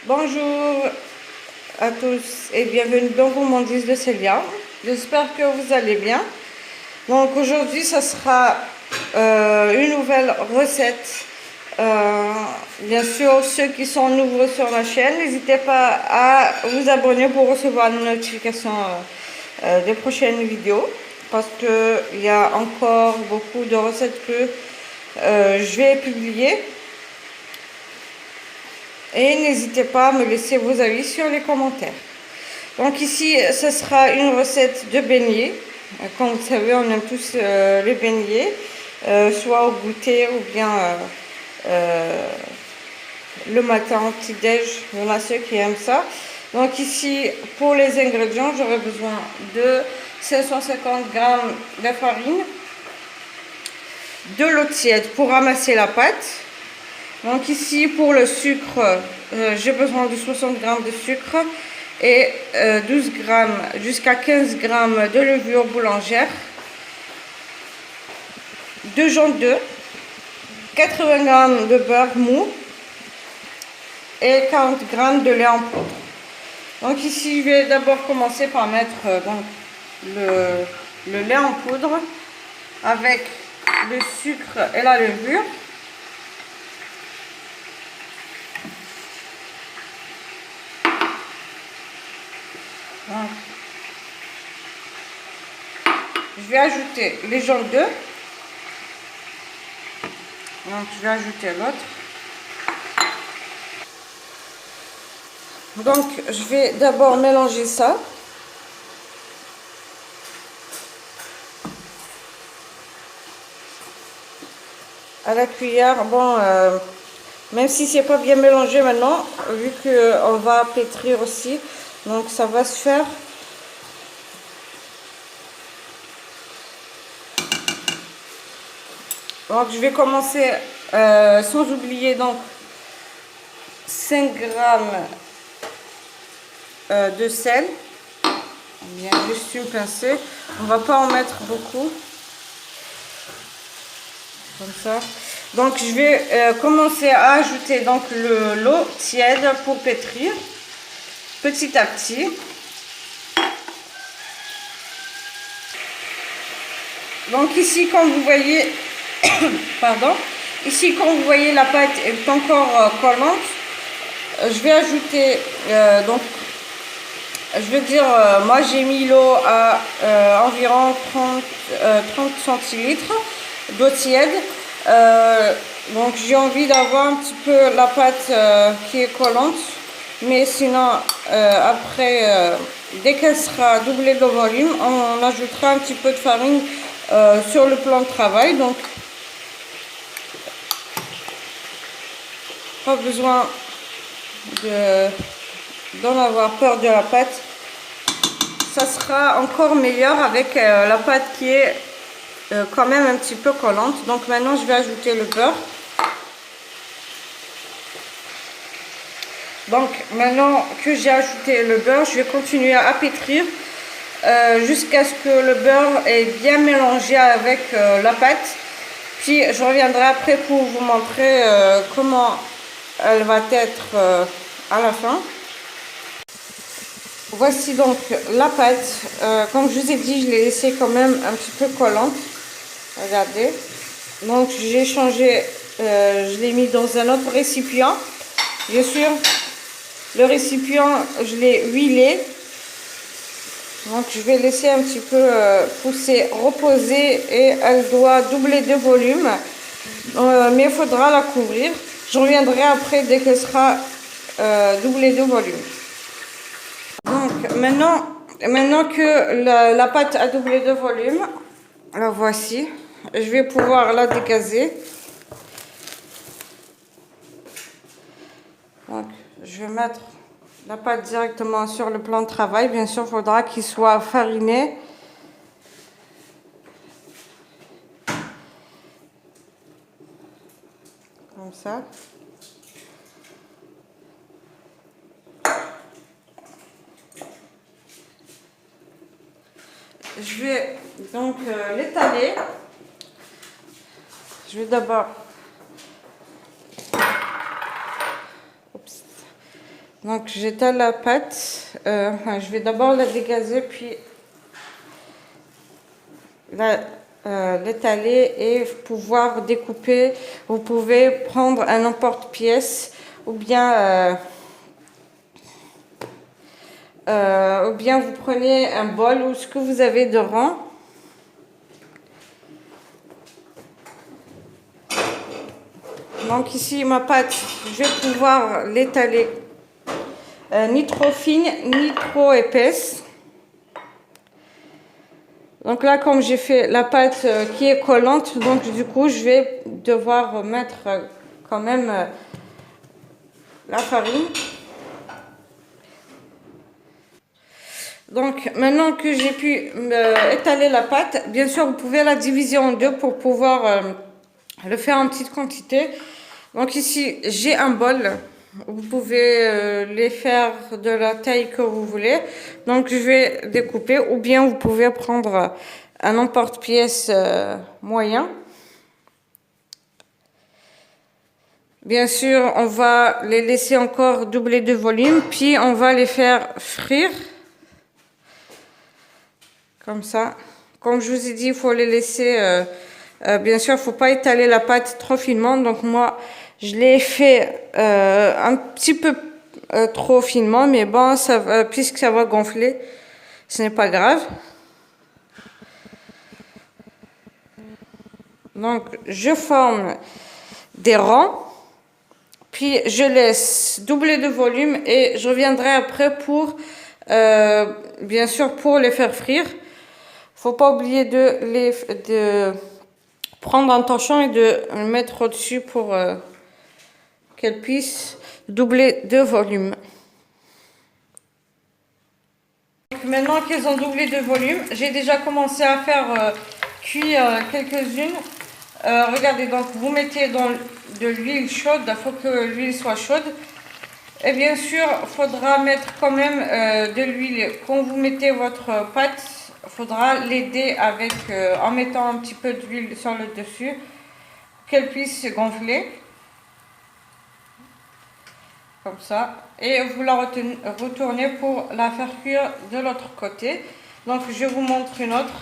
Bonjour à tous et bienvenue dans vos mondices de Célia. J'espère que vous allez bien. Donc aujourd'hui, ça sera une nouvelle recette. Bien sûr, ceux qui sont nouveaux sur la chaîne, n'hésitez pas à vous abonner pour recevoir les notifications des prochaines vidéos. Parce qu'il y a encore beaucoup de recettes que je vais publier. Et n'hésitez pas à me laisser vos avis sur les commentaires. Donc ici, ce sera une recette de beignets. Comme vous savez, on aime tous les beignets, soit au goûter ou bien le matin au petit-déj. Il y en a ceux qui aiment ça. Donc ici, pour les ingrédients, j'aurai besoin de 550 g de farine, de l'eau tiède pour ramasser la pâte. Donc ici, pour le sucre, j'ai besoin de 60 g de sucre et 12 g jusqu'à 15 g de levure boulangère, 2 jaune d'œuf, 80 g de beurre mou et 40 g de lait en poudre. Donc ici, je vais d'abord commencer par mettre le lait en poudre avec le sucre et la levure. Donc, je vais ajouter les jaunes d'œufs. Donc je vais ajouter l'autre. Donc je vais d'abord mélanger ça. À la cuillère. Bon, même si c'est pas bien mélangé maintenant, vu qu'on va pétrir aussi, donc ça va se faire. Donc je vais commencer sans oublier donc 5 g de sel, bien juste une pincée. On va pas en mettre beaucoup, comme ça. Donc je vais commencer à ajouter donc l'eau tiède pour pétrir petit à petit. Donc ici, comme vous voyez, pardon, ici comme vous voyez la pâte est encore collante, je vais ajouter donc je veux dire moi j'ai mis l'eau à environ 30 centilitres d'eau tiède. Donc j'ai envie d'avoir un petit peu la pâte qui est collante, mais sinon après dès qu'elle sera doublée de volume, on ajoutera un petit peu de farine sur le plan de travail. Donc pas besoin d'en avoir peur de la pâte. Ça sera encore meilleur avec la pâte qui est quand même un petit peu collante. Donc maintenant je vais ajouter le beurre. Donc maintenant que j'ai ajouté le beurre, je vais continuer à pétrir jusqu'à ce que le beurre est bien mélangé avec la pâte. Puis je reviendrai après pour vous montrer comment elle va être à la fin. Voici donc la pâte. Comme je vous ai dit, je l'ai laissée quand même un petit peu collante. Regardez. Donc j'ai changé, je l'ai mis dans un autre récipient. Bien sûr, le récipient, je l'ai huilé. Donc je vais laisser un petit peu pousser, reposer, et elle doit doubler de volume. Mais il faudra la couvrir. Je reviendrai après dès qu'elle sera doublée de volume. Donc maintenant que la pâte a doublé de volume, la voici. Je vais pouvoir la dégazer. Donc je vais mettre la pâte directement sur le plan de travail. Bien sûr, il faudra qu'il soit fariné. Comme ça. Je vais donc l'étaler. Je vais d'abord Donc j'étale la pâte, enfin, je vais d'abord la dégazer puis l'étaler et pouvoir découper. Vous pouvez prendre un emporte-pièce ou bien vous prenez un bol ou ce que vous avez de rang. Donc ici ma pâte, je vais pouvoir l'étaler ni trop fine ni trop épaisse. Donc là, comme j'ai fait la pâte qui est collante, donc du coup je vais devoir mettre quand même la farine. Donc maintenant que j'ai pu étaler la pâte, bien sûr vous pouvez la diviser en deux pour pouvoir le faire en petite quantité. Donc ici j'ai un bol, vous pouvez les faire de la taille que vous voulez. Donc je vais découper ou bien vous pouvez prendre un emporte-pièce moyen. Bien sûr on va les laisser encore doubler de volume puis on va les faire frire. Comme ça. Comme je vous ai dit, il faut les laisser... bien sûr, il ne faut pas étaler la pâte trop finement. Donc moi, je l'ai fait un petit peu trop finement. Mais bon, ça puisque ça va gonfler, ce n'est pas grave. Donc, je forme des rangs. Puis, je laisse doubler de volume. Et je reviendrai après pour, bien sûr, pour les faire frire. Faut pas oublier de prendre un torchon et de le mettre au-dessus pour qu'elle puisse doubler de volume. Donc maintenant qu'elles ont doublé de volume, j'ai déjà commencé à faire cuire quelques-unes. Regardez, donc vous mettez dans de l'huile chaude, il faut que l'huile soit chaude. Et bien sûr, il faudra mettre quand même de l'huile. Quand vous mettez votre pâte, il faudra l'aider avec, en mettant un petit peu d'huile sur le dessus, qu'elle puisse se gonfler. Comme ça. Et vous la retournez pour la faire cuire de l'autre côté. Donc je vous montre une autre.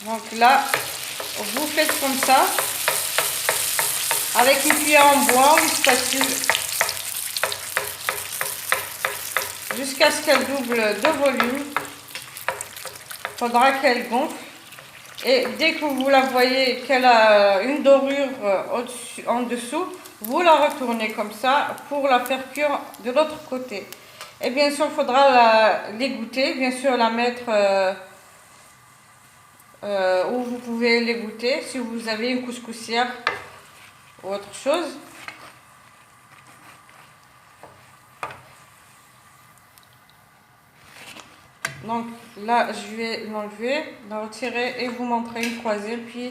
Donc là, vous faites comme ça. Avec une cuillère en bois ou une spatule. Jusqu'à ce qu'elle double de volume. Il faudra qu'elle gonfle. Et dès que vous la voyez qu'elle a une dorure en dessous, vous la retournez comme ça pour la faire cuire de l'autre côté. Et bien sûr, il faudra l'égoutter, bien sûr la mettre où vous pouvez l'égoutter, si vous avez une couscoussière ou autre chose. Donc là, je vais l'enlever, la retirer et vous montrer une croisée. Puis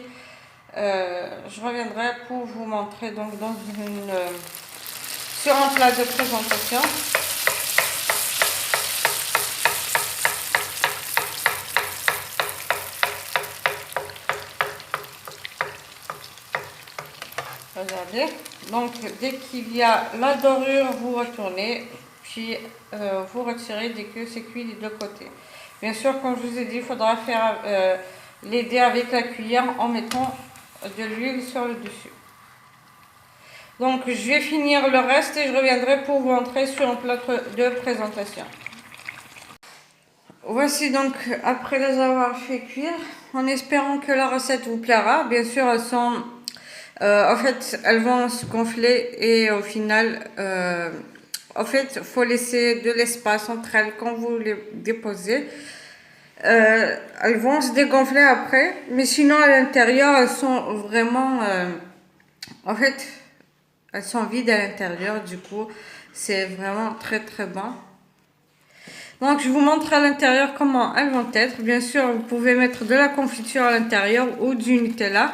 je reviendrai pour vous montrer donc sur un plat de présentation. Regardez. Donc dès qu'il y a la dorure, vous retournez. Puis vous retirez dès que c'est cuit des deux côtés. Bien sûr, comme je vous ai dit, il faudra faire l'aider avec la cuillère en mettant de l'huile sur le dessus. Donc je vais finir le reste et je reviendrai pour vous montrer sur un plat de présentation. Voici donc après les avoir fait cuire, en espérant que la recette vous plaira. Bien sûr, elles sont... en fait, elles vont se gonfler et au final... en fait, il faut laisser de l'espace entre elles quand vous les déposez. Elles vont se dégonfler après, mais sinon à l'intérieur, elles sont vraiment... en fait, elles sont vides à l'intérieur, du coup, c'est vraiment très très bon. Donc, je vous montre à l'intérieur comment elles vont être. Bien sûr, vous pouvez mettre de la confiture à l'intérieur ou du Nutella.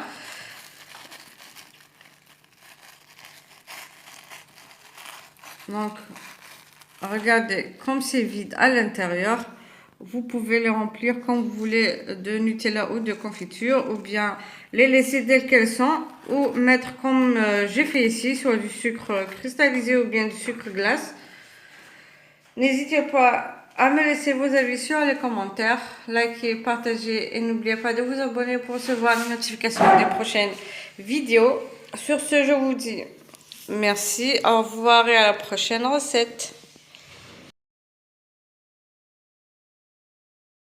Donc, regardez comme c'est vide à l'intérieur. Vous pouvez les remplir comme vous voulez de Nutella ou de confiture, ou bien les laisser telles qu'elles sont, ou mettre comme j'ai fait ici, soit du sucre cristallisé ou bien du sucre glace. N'hésitez pas à me laisser vos avis sur les commentaires, likez, partagez et n'oubliez pas de vous abonner pour recevoir les notifications des prochaines vidéos. Sur ce, je vous dis merci, au revoir et à la prochaine recette.